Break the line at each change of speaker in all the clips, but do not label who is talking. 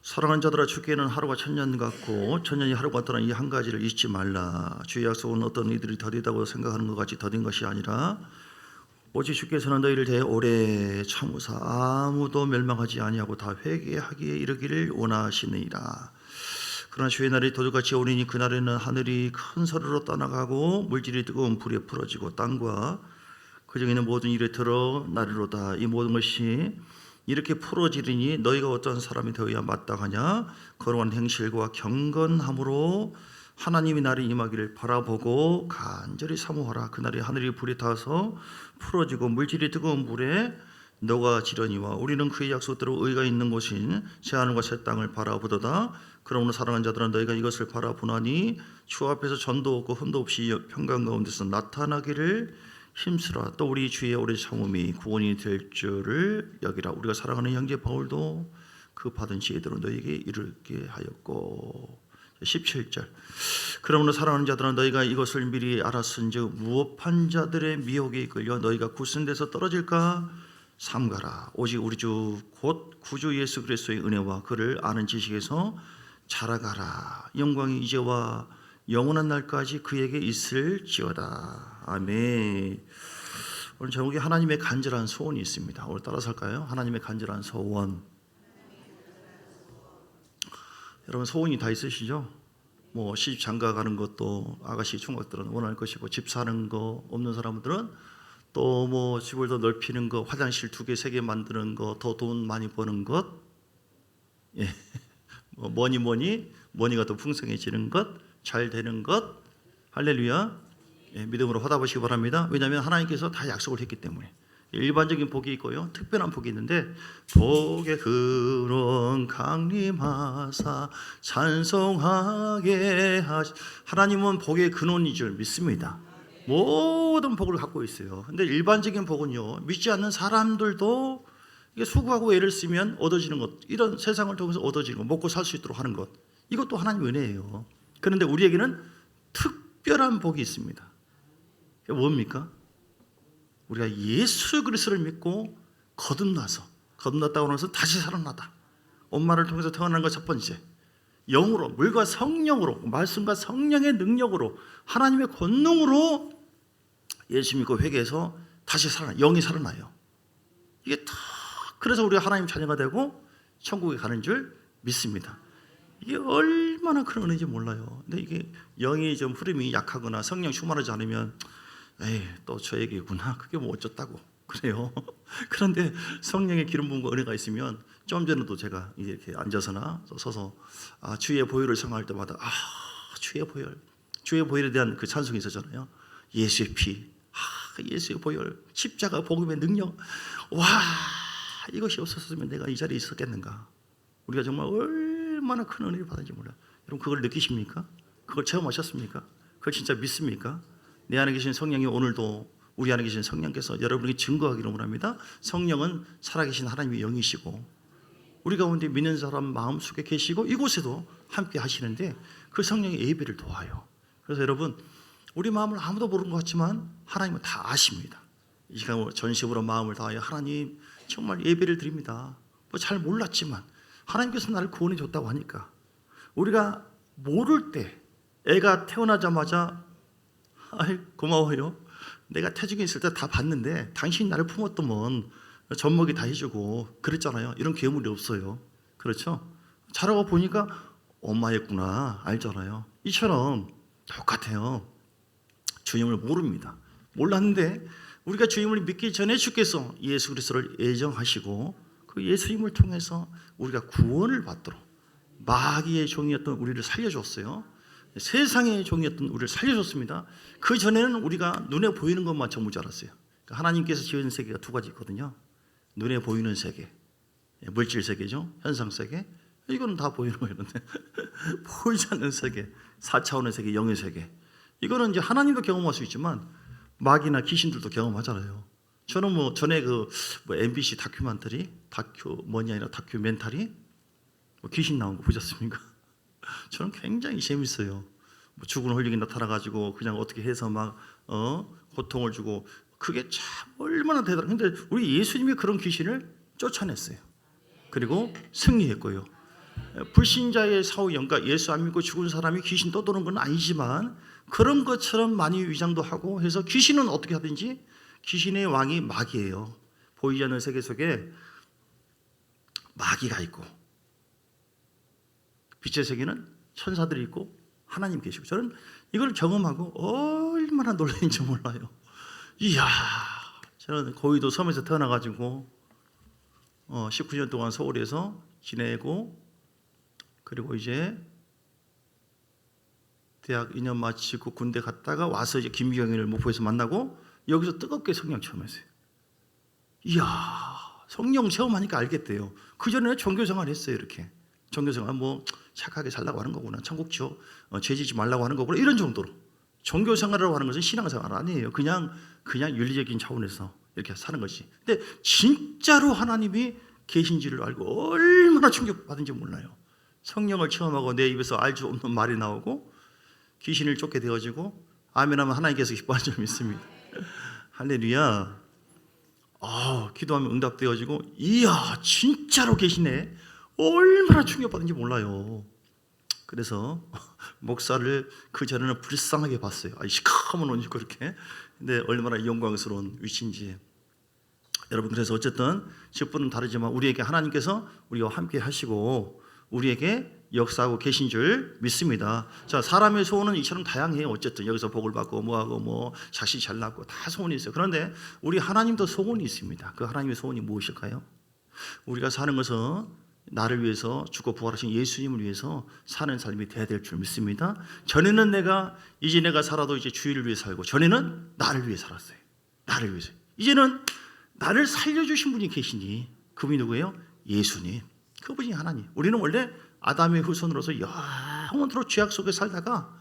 사랑하는 자들아, 주께는 하루가 천년 같고 천년이 하루 같다는 이 한 가지를 잊지 말라. 주의 약속은 어떤 이들이 더디다고 생각하는 것 같이 더딘 것이 아니라 오직 주께서는 너희를 대해 오래 참으사 아무도 멸망하지 아니하고 다 회개하기에 이르기를 원하시느니라. 그러나 주의 날이 도둑같이 오리니 그날에는 하늘이 큰 소리로 떠나가고 물질이 뜨거운 불에 풀어지고 땅과 그 중에 있는 모든 일에 들어 나리로다. 이 모든 것이 이렇게 풀어지리니 너희가 어떤 사람이 되어야 마땅하냐? 거룩한 행실과 경건함으로 하나님이 나를 임하기를 바라보고 간절히 사모하라. 그날에 하늘이 불에 타서 풀어지고 물질이 뜨거운 물에 녹아지려니와 우리는 그의 약속대로 의가 있는 곳인 새 하늘과 새 땅을 바라보도다. 그러므로 사랑하는 자들아, 너희가 이것을 바라보나니 주 앞에서 전도 없고 흠도 없이 평강 가운데서 나타나기를 힘쓰라. 또 우리 주의 오래 참음이 구원이 될 줄을 여기라. 우리가 사랑하는 형제 바울도 그 받은 지혜대로 너희에게 이르게 하였고. 17절. 그러므로 사랑하는 자들아, 너희가 이것을 미리 알았은즉 무업한 자들의 미혹에 이끌려 너희가 굳은 데서 떨어질까 삼가라. 오직 우리 주 곧 구주 예수 그리스도의 은혜와 그를 아는 지식에서 자라가라. 영광이 이제와 영원한 날까지 그에게 있을지어다. 아멘. 오늘 제목에 하나님의 간절한 소원이 있습니다. 오늘 따라서 할까요? 하나님의 간절한 소원. 여러분 소원이 다 있으시죠? 뭐 시집 장가 가는 것도 아가씨 총각들은 원할 것이고, 집 사는 거 없는 사람들은 또 뭐 집을 더 넓히는 거, 화장실 2개 3개 만드는 거, 더 돈 많이 버는 것, 예. 뭐니가 더 풍성해지는 것, 잘 되는 것. 할렐루야. 예, 믿음으로 받아보시기 바랍니다. 왜냐하면 하나님께서 다 약속을 했기 때문에. 일반적인 복이 있고요, 특별한 복이 있는데, 복의 그런 강림하사 찬송하게 하시. 하나님은 복의 근원인 줄 믿습니다. 모든 복을 갖고 있어요. 근데 일반적인 복은요, 믿지 않는 사람들도 이게 수고하고 애를 쓰면 얻어지는 것, 이런 세상을 통해서 얻어지는 것, 먹고 살 수 있도록 하는 것, 이것도 하나님의 은혜예요. 그런데 우리에게는 특별한 복이 있습니다. 그게 뭡니까? 우리가 예수 그리스도를 믿고 거듭났다고 하면서 다시 살아나다. 엄마를 통해서 태어난 것 첫 번째. 영으로, 물과 성령으로, 말씀과 성령의 능력으로, 하나님의 권능으로 예수 믿고 회개해서 다시 영이 살아나요. 이게 다 그래서 우리가 하나님 자녀가 되고 천국에 가는 줄 믿습니다. 이게 얼마나 큰 은혜인지 몰라요. 근데 이게 영이 좀 흐름이 약하거나 성령 충만하지 않으면 에이, 또 저 얘기구나, 그게 뭐 어쩌다고 그래요. 그런데 성령의 기름 부음과 은혜가 있으면, 좀 전에도 제가 이렇게 앉아서나 서서 주의 보혈을 생각할 때마다 주의 보혈에 대한 그 찬송이 있었잖아요. 예수의 피, 예수의 보혈, 십자가 복음의 능력. 와, 이것이 없었으면 내가 이 자리에 있었겠는가. 우리가 정말 얼마나 큰 은혜를 받은지 몰라요. 여러분 그걸 느끼십니까? 그걸 체험하셨습니까? 그걸 진짜 믿습니까? 내 안에 계신 성령이 오늘도 우리 안에 계신 성령께서 여러분에게 증거하기를 원합니다. 성령은 살아계신 하나님의 영이시고 우리 가운데 믿는 사람 마음속에 계시고 이곳에도 함께 하시는데 그 성령의 예배를 도와요. 그래서 여러분, 우리 마음을 아무도 모르는 것 같지만 하나님은 다 아십니다. 이 시간 전심으로 마음을 다하여 하나님 정말 예배를 드립니다. 뭐 잘 몰랐지만 하나님께서 나를 구원해 줬다고 하니까, 우리가 모를 때 애가 태어나자마자 고마워요. 내가 태중에 있을 때 다 봤는데 당신이 나를 품었더먼, 젖먹이 다 해주고 그랬잖아요. 이런 괴물이 없어요. 그렇죠? 자라고 보니까 엄마였구나 알잖아요. 이처럼 똑같아요. 주님을 모릅니다. 몰랐는데 우리가 주님을 믿기 전에 주께서 예수 그리스도를 애정하시고 그 예수님을 통해서 우리가 구원을 받도록 마귀의 종이었던 우리를 살려줬어요. 세상의 종이었던 우리를 살려줬습니다. 그 전에는 우리가 눈에 보이는 것만 전부 줄 알았어요. 그러니까 하나님께서 지은 세계가 2가지 있거든요. 눈에 보이는 세계, 물질 세계죠. 현상 세계. 이거는 다 보이는 거예요. 보이지 않는 세계, 4차원의 세계, 영의 세계. 이거는 이제 하나님도 경험할 수 있지만 마귀나 귀신들도 경험하잖아요. 저는 뭐 전에 MBC 다큐멘터리, 다큐멘터리 귀신 나온 거 보셨습니까? 저는 굉장히 재밌어요. 죽은 홀릭이 나타나가지고 그냥 어떻게 해서 막 고통을 주고, 그게 참 얼마나 대단한. 근데 우리 예수님이 그런 귀신을 쫓아냈어요. 그리고 승리했고요. 불신자의 사후 영가, 예수 안 믿고 죽은 사람이 귀신 떠도는 건 아니지만 그런 것처럼 많이 위장도 하고 해서 귀신은 어떻게 하든지 귀신의 왕이 마귀예요. 보이지 않는 세계 속에 마귀가 있고 빛의 세계는 천사들이 있고 하나님 계시고 저는 이걸 경험하고 얼마나 놀랐는지 몰라요. 이야, 저는 고의도 섬에서 태어나가지고 19년 동안 서울에서 지내고 그리고 이제 대학 2년 마치고 군대 갔다가 와서 이제 김기경을 목포에서 만나고 여기서 뜨겁게 성령 체험했어요. 이야, 성령 체험하니까 알겠대요. 그 전에는 종교생활 했어요. 이렇게 종교생활 뭐 착하게 살라고 하는 거구나, 천국 죄지지 말라고 하는 거구나, 이런 정도로. 종교생활이라고 하는 것은 신앙생활 아니에요. 그냥 윤리적인 차원에서 이렇게 사는 것이. 근데 진짜로 하나님이 계신지를 알고 얼마나 충격받은지 몰라요. 성령을 체험하고 내 입에서 알 수 없는 말이 나오고 귀신을 쫓게 되어지고 아멘하면 하나님께서 기뻐하는 점이 있습니다. 할렐루야. 기도하면 응답되어지고 이야, 진짜로 계시네. 얼마나 충격받은지 몰라요. 그래서 목사를 그 전에는 불쌍하게 봤어요. 시커먼 옷 입고 그렇게. 근데 얼마나 영광스러운 위치인지. 여러분, 그래서 어쨌든 직분은 다르지만 우리에게 하나님께서 우리와 함께 하시고 우리에게 역사하고 계신 줄 믿습니다. 자, 사람의 소원은 이처럼 다양해요. 어쨌든 여기서 복을 받고 뭐하고 뭐 자식 잘 낳고 다 소원이 있어요. 그런데 우리 하나님도 소원이 있습니다. 그 하나님의 소원이 무엇일까요? 우리가 사는 것은 나를 위해서 죽고 부활하신 예수님을 위해서 사는 삶이 돼야 될 줄 믿습니다. 전에는 이제 내가 살아도 이제 주의를 위해 살고, 전에는 나를 위해 살았어요. 나를 위해서. 이제는 나를 살려주신 분이 계시니 그분이 누구예요? 예수님. 그분이 하나님. 우리는 원래 아담의 후손으로서 영원토록 죄악 속에 살다가,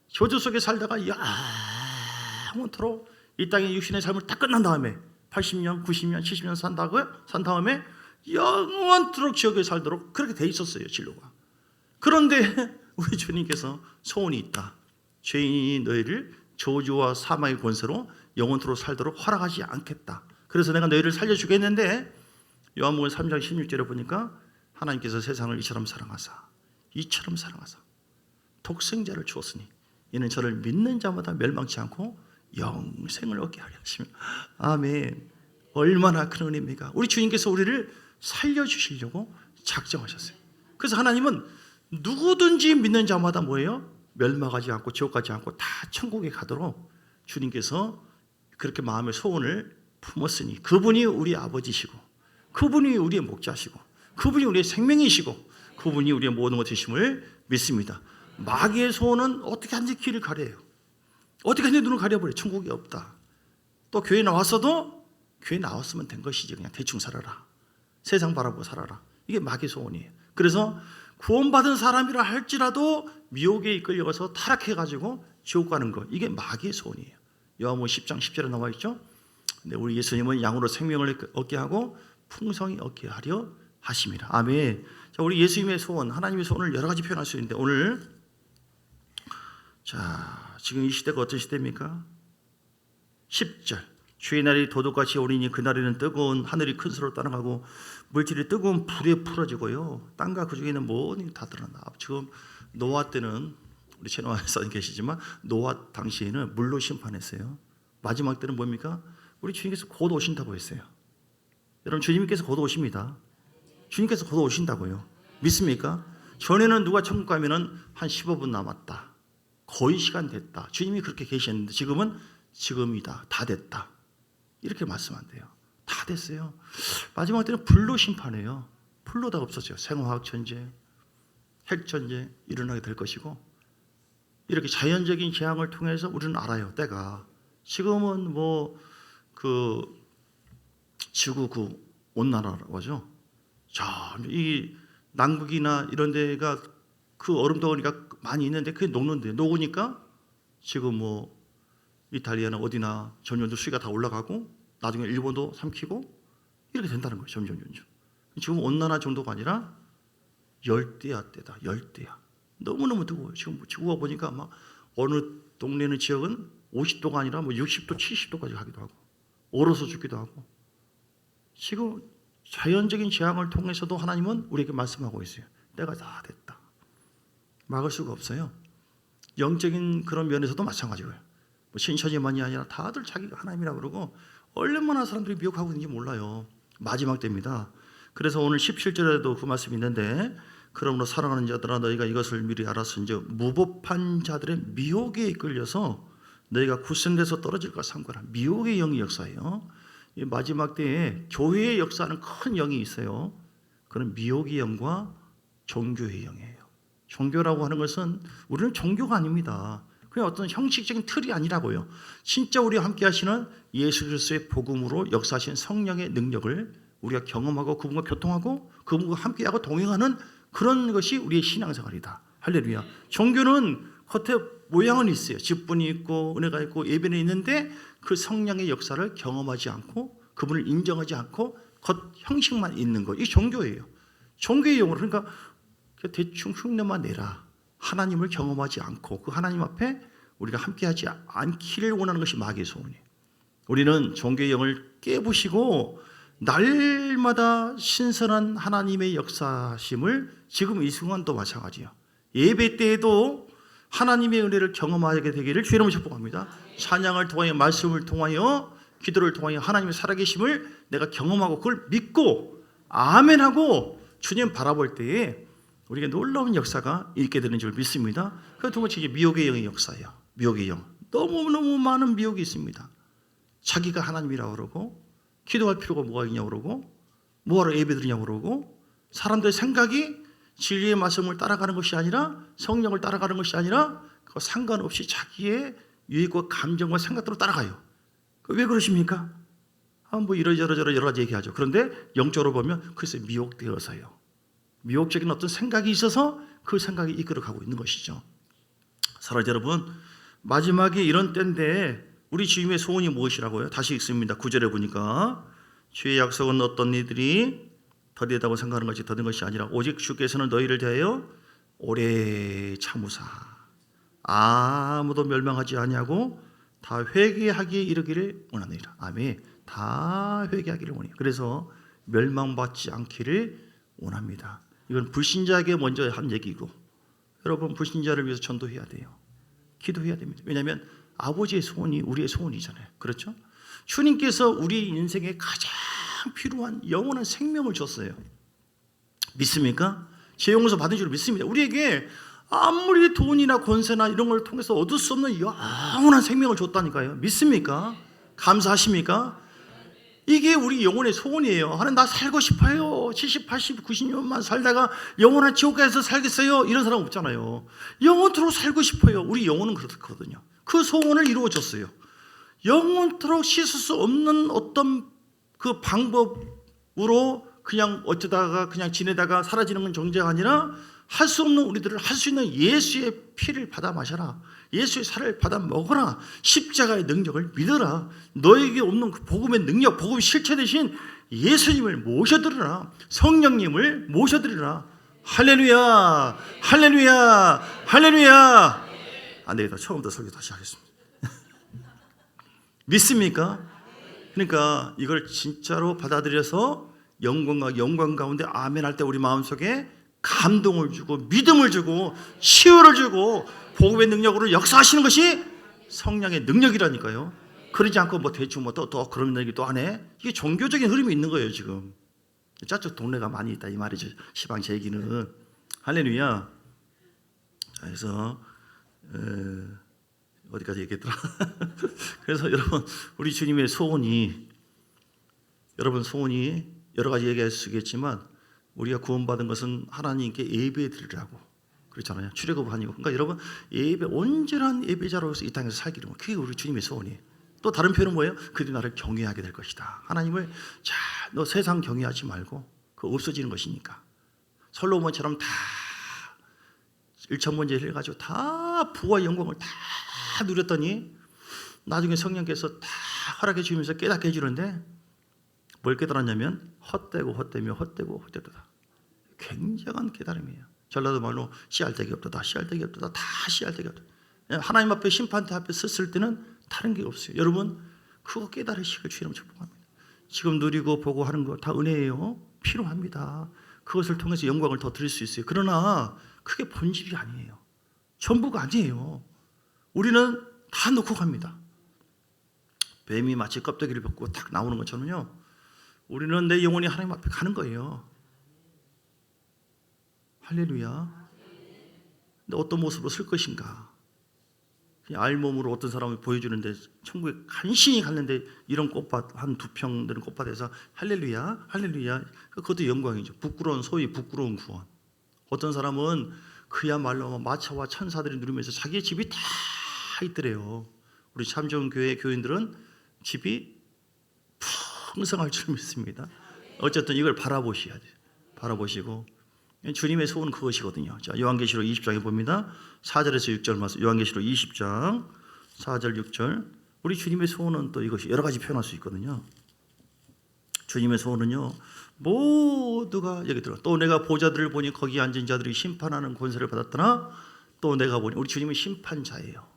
저주 속에 살다가 영원토록 이 땅의 육신의 삶을 다 끝난 다음에 80년, 90년, 70년 산 다음에 영원토록 지옥에 살도록 그렇게 돼 있었어요, 진로가. 그런데 우리 주님께서 소원이 있다. 죄인이 너희를 저주와 사망의 권세로 영원토록 살도록 허락하지 않겠다. 그래서 내가 너희를 살려주겠는데, 요한복음 3장 16절에 보니까 하나님께서 세상을 이처럼 사랑하사 독생자를 주었으니 이는 저를 믿는 자마다 멸망치 않고 영생을 얻게 하려 하시며. 아멘. 얼마나 큰 은혜입니까? 우리 주님께서 우리를 살려주시려고 작정하셨어요. 그래서 하나님은 누구든지 믿는 자마다 뭐예요? 멸망하지 않고 지옥 가지 않고 다 천국에 가도록 주님께서 그렇게 마음의 소원을 품었으니 그분이 우리 아버지시고 그분이 우리의 목자시고 그분이 우리의 생명이시고 그분이 우리의 모든 것 되심을 믿습니다. 마귀의 소원은 어떻게 하든지 길을 가려요. 어떻게 하든지 눈을 가려버려요. 천국이 없다. 또 교회 나왔어도 교회 나왔으면 된 것이지, 그냥 대충 살아라, 세상 바라보고 살아라. 이게 마귀의 소원이에요. 그래서 구원받은 사람이라 할지라도 미혹에 이끌려가서 타락해가지고 지옥 가는 거, 이게 마귀의 소원이에요. 요한복음 10장 10절에 나와 있죠. 근데 우리 예수님은 양으로 생명을 얻게 하고 풍성히 얻게 하려 하심이라. 아멘. 자, 우리 예수님의 소원, 하나님의 소원을 여러 가지 표현할 수 있는데 오늘 지금 이 시대가 어떤 시대입니까? 10절. 주의 날이 도둑같이 오리니 그날에는 뜨거운 하늘이 큰 소리로 따라가고 물질이 뜨거운 불에 풀어지고요. 땅과 그 중에 있는 모든 게 다 드러나. 지금 노아 때는 우리 채널에서 계시지만 노아 당시에는 물로 심판했어요. 마지막 때는 뭡니까? 우리 주님께서 곧 오신다고 했어요. 여러분, 주님께서 곧 오십니다. 주님께서 곧 오신다고요. 믿습니까? 전에는 누가 천국 가면은 한 15분 남았다, 거의 시간 됐다, 주님이 그렇게 계셨는데 지금은 지금이다, 다 됐다, 이렇게 말씀한대요. 다 됐어요. 마지막 때는 불로 심판해요. 불로 다 없어져요. 생화학 천재, 핵 천재 일어나게 될 것이고, 이렇게 자연적인 재앙을 통해서 우리는 알아요. 때가 지금은 지구 온난화라고 하죠. 이 남극이나 이런 데가 그 얼음 덩어리가 많이 있는데 그게 녹으니까 지금 이탈리아나 어디나 점점 수위가 다 올라가고 나중에 일본도 삼키고 이렇게 된다는 거예요. 점점. 지금 온난화 정도가 아니라 열대야 때다. 열대야. 너무너무 뜨거워요. 지금 지구가 보니까 막 어느 동네는 지역은 50도가 아니라 60도, 70도까지 가기도 하고 얼어서 죽기도 하고. 지금 자연적인 재앙을 통해서도 하나님은 우리에게 말씀하고 있어요. 때가 다 됐다. 막을 수가 없어요. 영적인 그런 면에서도 마찬가지고요. 뭐 신천지만이 아니라 다들 자기가 하나님이라고 그러고 얼마나 사람들이 미혹하고 있는지 몰라요. 마지막 때입니다. 그래서 오늘 17절에도 그 말씀이 있는데 그러므로 사랑하는 자들아 너희가 이것을 미리 알았은즉 무법한 자들의 미혹에 이끌려서 너희가 굳센 데서 떨어질까 삼가라. 미혹의 영이 역사예요. 이 마지막 때에 교회의 역사하는 큰 영이 있어요. 그런 미혹의 영과 종교의 영이에요. 종교라고 하는 것은 우리는 종교가 아닙니다. 그냥 어떤 형식적인 틀이 아니라고요. 진짜 우리와 함께 하시는 예수 그리스도의 복음으로 역사하신 성령의 능력을 우리가 경험하고 그분과 교통하고 그분과 함께하고 동행하는 그런 것이 우리의 신앙생활이다. 할렐루야. 종교는 겉에 모양은 있어요. 직분이 있고 은혜가 있고 예배는 있는데 그 성령의 역사를 경험하지 않고 그분을 인정하지 않고 겉 형식만 있는 것. 이게 종교예요. 종교의 용어로 그러니까 대충 흉내만 내라. 하나님을 경험하지 않고 그 하나님 앞에 우리가 함께하지 않기를 원하는 것이 마귀의 소원이에요. 우리는 종교의 영을 깨부시고 날마다 신선한 하나님의 역사심을 지금 이 순간도 마찬가지예요. 예배 때에도 하나님의 은혜를 경험하게 되기를 주의 이름으로 축복합니다. 찬양을 통하여 말씀을 통하여 기도를 통하여 하나님의 살아계심을 내가 경험하고 그걸 믿고 아멘하고 주님 바라볼 때에 우리가 놀라운 역사가 있게 되는 줄 믿습니다. 그 두 번째 미혹의 영의 역사예요. 미혹의 영. 너무너무 많은 미혹이 있습니다. 자기가 하나님이라고 그러고 기도할 필요가 뭐가 있냐고 그러고 뭐하러 예배 드리냐고 그러고 사람들의 생각이 진리의 말씀을 따라가는 것이 아니라 성령을 따라가는 것이 아니라 그거 상관없이 자기의 유익과 감정과 생각대로 따라가요. 왜 그러십니까? 뭐 이러저러 여러 가지 얘기하죠. 그런데 영적으로 보면 글쎄 미혹되어서요. 미혹적인 어떤 생각이 있어서 그 생각이 이끌어가고 있는 것이죠. 사랑하는 여러분, 마지막에 이런 때인데 우리 주님의 소원이 무엇이라고요? 다시 읽습니다. 9절에 보니까 주의 약속은 어떤 이들이 더디다고 생각하는 것이 더딘 것이 아니라 오직 주께서는 너희를 대하여 오래 참으사 아무도 멸망하지 아니하고 다 회개하기에 이르기를 원하느니라. 아멘. 다 회개하기를 원해요. 그래서 멸망받지 않기를 원합니다. 이건 불신자에게 먼저 한 얘기고 여러분 불신자를 위해서 전도해야 돼요. 기도해야 됩니다. 왜냐하면 아버지의 소원이 우리의 소원이잖아요. 그렇죠? 주님께서 우리 인생에 가장 필요한 영원한 생명을 줬어요. 믿습니까? 제 용서 받은 줄 믿습니다. 우리에게 아무리 돈이나 권세나 이런 걸 통해서 얻을 수 없는 영원한 생명을 줬다니까요. 믿습니까? 감사하십니까? 이게 우리 영혼의 소원이에요. 하나님 나 살고 싶어요. 70, 80, 90년만 살다가 영원한 지옥에서 살겠어요. 이런 사람 없잖아요. 영원토록 살고 싶어요. 우리 영혼은 그렇거든요. 그 소원을 이루어줬어요. 영원토록 씻을 수 없는 어떤 그 방법으로 그냥 어쩌다가 그냥 지내다가 사라지는 건 존재가 아니라 할 수 없는 우리들을 할 수 있는 예수의 피를 받아 마셔라. 예수의 살을 받아 먹어라. 십자가의 능력을 믿어라. 너에게 없는 그 복음의 능력, 복음 실체 대신 예수님을 모셔드리라. 성령님을 모셔드리라. 할렐루야, 할렐루야, 할렐루야. 안 되겠다. 처음부터 설교 다시 하겠습니다. 믿습니까? 그러니까 이걸 진짜로 받아들여서 영광 가운데 아멘 할 때 우리 마음속에 감동을 주고 믿음을 주고 치유를 주고 복음의 능력으로 역사하시는 것이 성령의 능력이라니까요. 그러지 않고 뭐 대충 뭐 또 그런 얘기 또 하네. 이게 종교적인 흐름이 있는 거예요 지금. 저쪽 동네가 많이 있다 이 말이죠. 시방 제 얘기는. 할렐루야. 자, 그래서 어디까지 얘기했더라. 그래서 여러분 우리 주님의 소원이 여러분 소원이 여러 가지 얘기할 수 있겠지만 우리가 구원받은 것은 하나님께 예배 드리라고 그렇잖아요. 출애굽 아니고. 그러니까 여러분 예배 온전한 예배자로서 이 땅에서 살기를 원해요. 그게 우리 주님의 소원이에요. 또 다른 표현은 뭐예요? 그들이 나를 경외하게 될 것이다. 하나님을 자, 너 세상 경외하지 말고 그거 없어지는 것이니까. 솔로몬처럼 다 1,000번째 해가지고 다 부와 영광을 다 누렸더니 나중에 성령께서 다 허락해 주면서 깨닫게 해주는데 뭘 깨달았냐면 헛되고 헛되다. 굉장한 깨달음이에요. 전라도 말로 씨알데기 없다. 씨알데기 없다. 다 씨알데기 없다. 하나님 앞에 심판대 앞에 섰을 때는 다른 게 없어요. 여러분 그거 깨달으시길 주님 축복합니다. 지금 누리고 보고 하는 거 다 은혜예요. 필요합니다. 그것을 통해서 영광을 더 드릴 수 있어요. 그러나 그게 본질이 아니에요. 전부가 아니에요. 우리는 다 놓고 갑니다. 뱀이 마치 껍데기를 벗고 탁 나오는 것처럼요. 우리는 내 영혼이 하나님 앞에 가는 거예요. 할렐루야. 근데 어떤 모습으로 쓸 것인가? 그냥 알몸으로 어떤 사람을 보여주는데 천국에 간신히 갔는데 이런 꽃밭 한 2평 되는 꽃밭에서 할렐루야 할렐루야, 그것도 영광이죠. 부끄러운 소위 부끄러운 구원. 어떤 사람은 그야말로 마차와 천사들이 누리면서 자기의 집이 다 있더래요. 우리 참 좋은 교회 교인들은 집이 풍성할 줄 믿습니다. 어쨌든 이걸 바라보셔야 돼요. 바라보시고, 주님의 소원은 그것이거든요. 자, 요한계시록 20장에 봅니다. 4절에서 6절 말씀. 요한계시록 20장 4절 6절. 우리 주님의 소원은 또 이것이 여러 가지 표현할 수 있거든요. 주님의 소원은요, 모두가 여기 들어. 또 내가 보좌들을 보니 거기 앉은 자들이 심판하는 권세를 받았더나 또 내가 보니, 우리 주님은 심판자예요.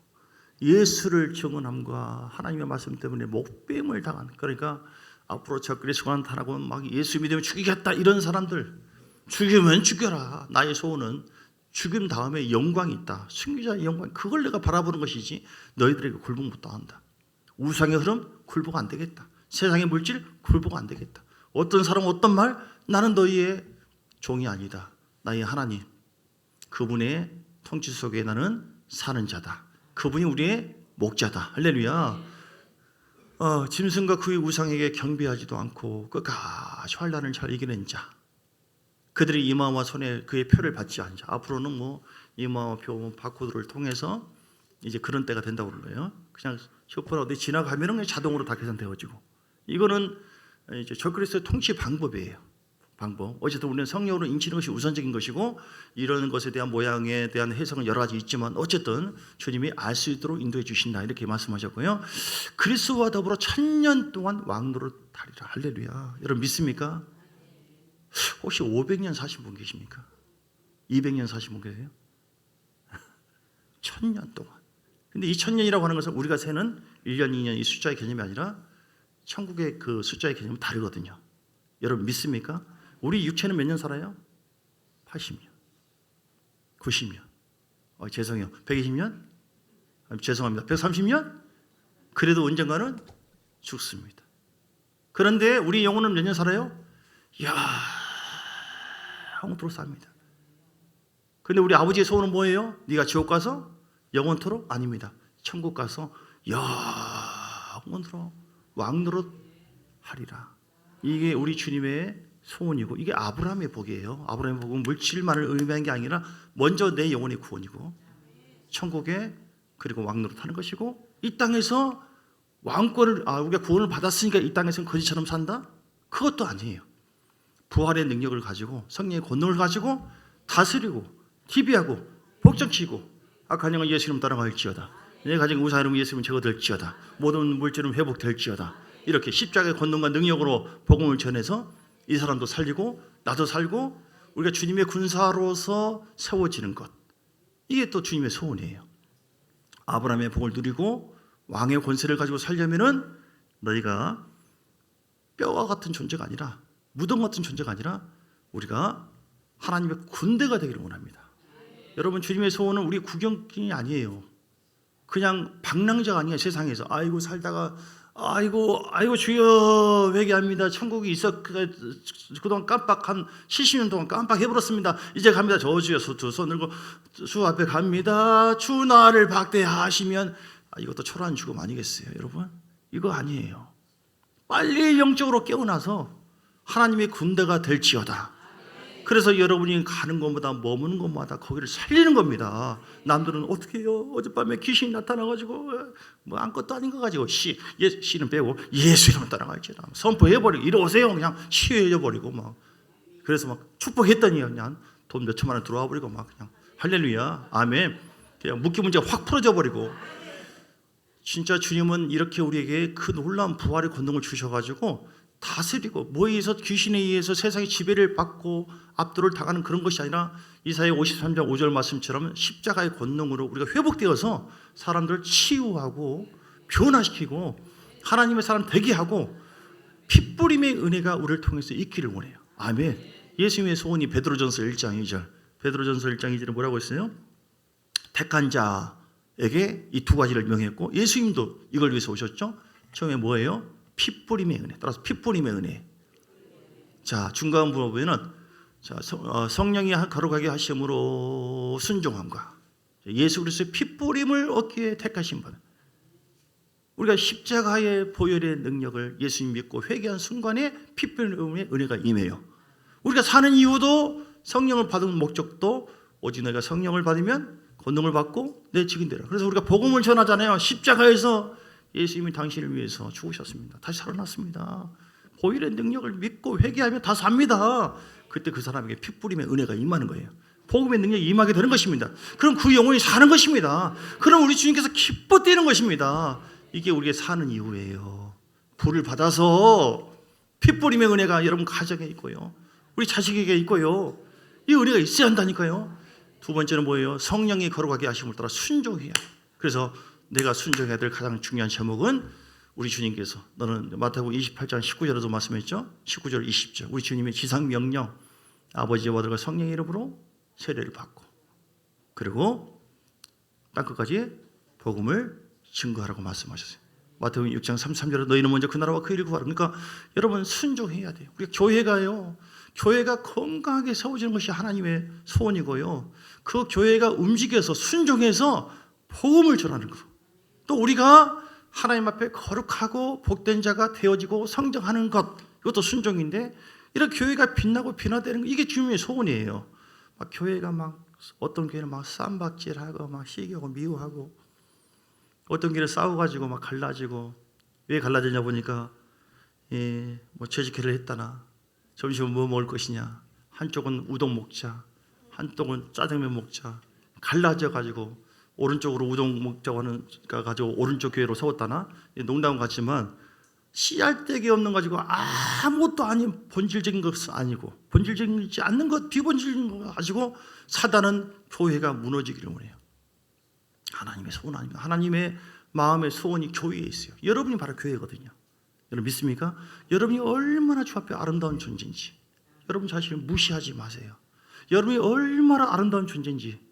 예수를 증언함과 하나님의 말씀 때문에 목뱀을 당한, 그러니까 앞으로 적그리 소환탄하고 막 예수 믿으면 죽이겠다 이런 사람들, 죽이면 죽여라. 나의 소원은 죽임 다음에 영광이 있다. 승리자의 영광, 그걸 내가 바라보는 것이지 너희들에게 굴복 못 당한다. 우상의 흐름 굴복 안 되겠다. 세상의 물질 굴복 안 되겠다. 어떤 사람 어떤 말, 나는 너희의 종이 아니다. 나의 하나님, 그분의 통치 속에 나는 사는 자다. 그분이 우리의 목자다. 할렐루야. 짐승과 그의 우상에게 경배하지도 않고 끝까지 환난을 잘 이기는 자, 그들이 이마와 손에 그의 표를 받지 않자. 앞으로는 뭐 이마와 표 바코드를 통해서 이제 그런 때가 된다고 그러네요. 그냥 슈퍼로 어디 지나가면은 그냥 자동으로 다 계산되어지고, 이거는 이제 적그리스도의 통치 방법이에요. 방법. 어쨌든 우리는 성령으로 인치는 것이 우선적인 것이고, 이런 것에 대한 모양에 대한 해석은 여러 가지 있지만 어쨌든 주님이 알 수 있도록 인도해 주신다, 이렇게 말씀하셨고요. 그리스도와 더불어 1000년 동안 왕노릇 하리라. 할렐루야. 여러분 믿습니까? 혹시 500년 사신 분 계십니까? 200년 사신 분 계세요? 1000년 동안. 근데 이 1000년이라고 하는 것은 우리가 세는 1년, 2년 이 숫자의 개념이 아니라 천국의 그 숫자의 개념은 다르거든요. 여러분 믿습니까? 우리 육체는 몇 년 살아요? 80년, 90년. 죄송해요. 120년? 죄송합니다. 130년? 그래도 언젠가는 죽습니다. 그런데 우리 영혼은 몇 년 살아요? 영원토록 삽니다. 그런데 우리 아버지의 소원은 뭐예요? 네가 지옥 가서 영원토록? 아닙니다. 천국 가서 영원토록 왕노릇 하리라. 이게 우리 주님의 소원이고, 이게 아브라함의 복이에요. 아브라함의 복은 물질만을 의미하는 게 아니라 먼저 내 영혼의 구원이고, 천국에 그리고 왕노릇 하는 것이고, 이 땅에서 왕권을, 우리가 구원을 받았으니까 이 땅에서는 거지처럼 산다? 그것도 아니에요. 부활의 능력을 가지고, 성령의 권능을 가지고 다스리고 지배하고 복종시키고, 악한 영은 예수 이름 따라갈지어다. 내 가진 우상 이름 예수 이름 제거될지어다. 모든 물질은 회복될지어다. 이렇게 십자가의 권능과 능력으로 복음을 전해서 이 사람도 살리고 나도 살고 우리가 주님의 군사로서 세워지는 것, 이게 또 주님의 소원이에요. 아브라함의 복을 누리고 왕의 권세를 가지고 살려면은 너희가 뼈와 같은 존재가 아니라, 무덤 같은 존재가 아니라 우리가 하나님의 군대가 되기를 원합니다. 여러분, 주님의 소원은 우리 구경꾼이 아니에요. 그냥 방랑자가 아니에요. 세상에서 아이고 살다가 아이고 주여 회개합니다. 천국이 있어 그동안 깜빡 한 70년 동안 깜빡해버렸습니다. 이제 갑니다. 저 주여 두 손 들고 주 앞에 갑니다. 주 나를 박대하시면, 이것도 초라한 죽음 아니겠어요? 여러분, 이거 아니에요. 빨리 영적으로 깨어나서 하나님의 군대가 될지어다. 그래서 여러분이 가는 곳마다 머무는 곳마다 거기를 살리는 겁니다. 남들은 어떻게 해요? 어젯밤에 귀신이 나타나가지고 뭐 아무것도 아닌 거 가지고 씨는 빼고 예수 이름을 따라갈지어다 선포해버리고, 이리 오세요 그냥 치유해버리고 막, 그래서 막 축복했더니 그냥 돈 몇 천만 원 들어와 버리고 막 그냥 할렐루야 아멘, 그냥 묶기 문제가 확 풀어져 버리고. 진짜 주님은 이렇게 우리에게 그 놀라운 부활의 권능을 주셔가지고 다스리고, 뭐에 의해서 귀신에 의해서 세상의 지배를 받고 압도를 당하는 그런 것이 아니라 이사야 53장 5절 말씀처럼 십자가의 권능으로 우리가 회복되어서 사람들을 치유하고 변화시키고 하나님의 사람 되게 하고 핏부림의 은혜가 우리를 통해서 있기를 원해요. 아멘. 예수님의 소원이 베드로전서 1장 2절. 베드로전서 1장 2절에 뭐라고 했어요? 택한 자에게 이 두 가지를 명했고 예수님도 이걸 위해서 오셨죠. 처음에 뭐예요? 핏뿌림의 은혜. 따라서 핏뿌림의 은혜. 자, 중간 부분 보면은 성령이 거룩하게 하심으로 순종함과 예수 그리스도의 핏뿌림을 얻기 위해 택하신 분. 우리가 십자가의 보혈의 능력을 예수님 믿고 회개한 순간에 핏뿌림의 은혜가 임해요. 우리가 사는 이유도 성령을 받은 목적도 오직 너희가 성령을 받으면 권능을 받고 내 직인되라. 그래서 우리가 복음을 전하잖아요. 십자가에서 예수님이 당신을 위해서 죽으셨습니다. 다시 살아났습니다. 보혈의 능력을 믿고 회개하면 다 삽니다. 그때 그 사람에게 핏뿌림의 은혜가 임하는 거예요. 복음의 능력이 임하게 되는 것입니다. 그럼 그 영혼이 사는 것입니다. 그럼 우리 주님께서 기뻐 뛰는 것입니다. 이게 우리가 사는 이유예요. 불을 받아서 핏뿌림의 은혜가 여러분 가정에 있고요. 우리 자식에게 있고요. 이 은혜가 있어야 한다니까요. 두 번째는 뭐예요? 성령이 거룩하게 하심을 따라 순종해야. 그래서 내가 순종해야 될 가장 중요한 제목은 우리 주님께서 너는 마태복음 28장 19절에도 말씀했죠. 19절 20절 우리 주님의 지상명령 아버지와 아들과 성령의 이름으로 세례를 받고 그리고 땅끝까지 복음을 증거하라고 말씀하셨어요. 마태복음 6장 33절에 너희는 먼저 그 나라와 그 일을 구하라. 그러니까 여러분 순종해야 돼요. 우리 교회가요. 교회가 건강하게 세워지는 것이 하나님의 소원이고요. 그 교회가 움직여서 순종해서 복음을 전하는 것. 또 우리가 하나님 앞에 거룩하고 복된 자가 되어지고 성장하는 것. 이것도 순종인데 이런 교회가 빛나고 변화되는 것. 이게 주님의 소원이에요. 막 교회가 막 어떤 교회는 막 쌈박질하고 막 시기하고 미워하고 어떤 교회는 싸워가지고 막 갈라지고 왜 갈라지냐 보니까 뭐 재직회를 했다나 점심은 뭐 먹을 것이냐 한쪽은 우동 먹자 한쪽은 짜장면 먹자 갈라져가지고 오른쪽으로 우동 먹자고 하는 가지고 오른쪽 교회로 세웠다나 농담은 같지만 씨알데기 없는 가지고 아무것도 아닌 본질적인 것은 아니고 본질적이지 않는 것 비본질적인 거 가지고 사단은 교회가 무너지기를 원해요. 하나님의 소원 아닙니다. 하나님의 마음의 소원이 교회에 있어요. 여러분이 바로 교회거든요. 여러분 믿습니까? 여러분이 얼마나 주 앞에 아름다운 존재인지 여러분 자신을 무시하지 마세요. 여러분이 얼마나 아름다운 존재인지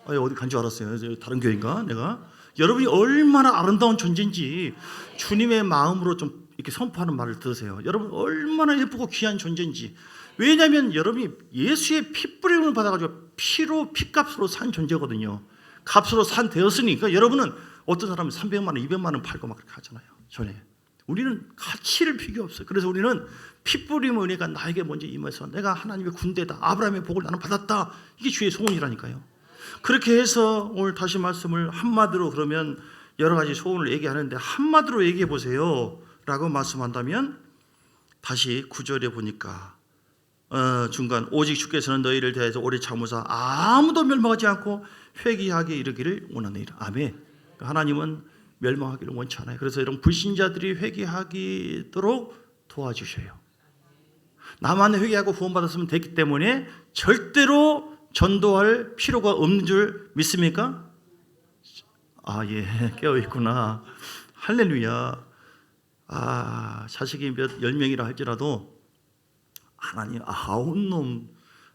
어디 간 줄 알았어요. 다른 교회인가 내가? 여러분이 얼마나 아름다운 존재인지 주님의 마음으로 좀 이렇게 선포하는 말을 들으세요. 여러분 얼마나 예쁘고 귀한 존재인지. 왜냐하면 여러분이 예수의 핏뿌림을 받아가지고 피로 핏값으로 산 존재거든요. 값으로 산 되었으니까 여러분은 어떤 사람은 300만 원, 200만 원 팔고 막 그렇게 하잖아요. 전에 우리는 가치를 필요 없어요. 그래서 우리는 핏뿌림 은혜가 나에게 먼저 임해서 내가 하나님의 군대다. 아브라함의 복을 나는 받았다. 이게 주의 소원이라니까요. 그렇게 해서 오늘 다시 말씀을 한마디로 그러면 여러 가지 소원을 얘기하는데 한마디로 얘기해 보세요 라고 말씀한다면 다시 9절에 보니까 중간 오직 주께서는 너희를 대해서 오래 참으사 아무도 멸망하지 않고 회개하게 이르기를 원하느니라. 아멘. 하나님은 멸망하기를 원치 않아요. 그래서 이런 불신자들이 회개하도록 도와주셔요. 나만 회개하고 구원받았으면 됐기 때문에 절대로 전도할 필요가 없는 줄 믿습니까? 예, 깨어있구나. 할렐루야. 자식이 몇 10명이라 할지라도 하나님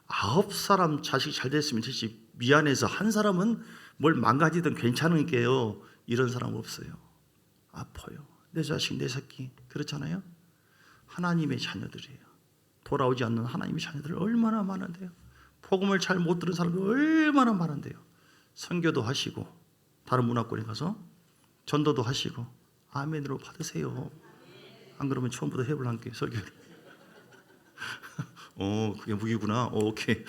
9사람 자식이 잘 됐으면 되지 미안해서 한 사람은 뭘 망가지든 괜찮으니까요. 이런 사람 없어요. 아파요. 내 자식, 내 새끼 그렇잖아요. 하나님의 자녀들이에요. 돌아오지 않는 하나님의 자녀들 얼마나 많은데요. 복음을 잘 못 들은 사람들 얼마나 많은데요. 선교도 하시고 다른 문화권에 가서 전도도 하시고 아멘으로 받으세요. 안 그러면 처음부터 해볼란게 설교를. 그게 무기구나. 오케이.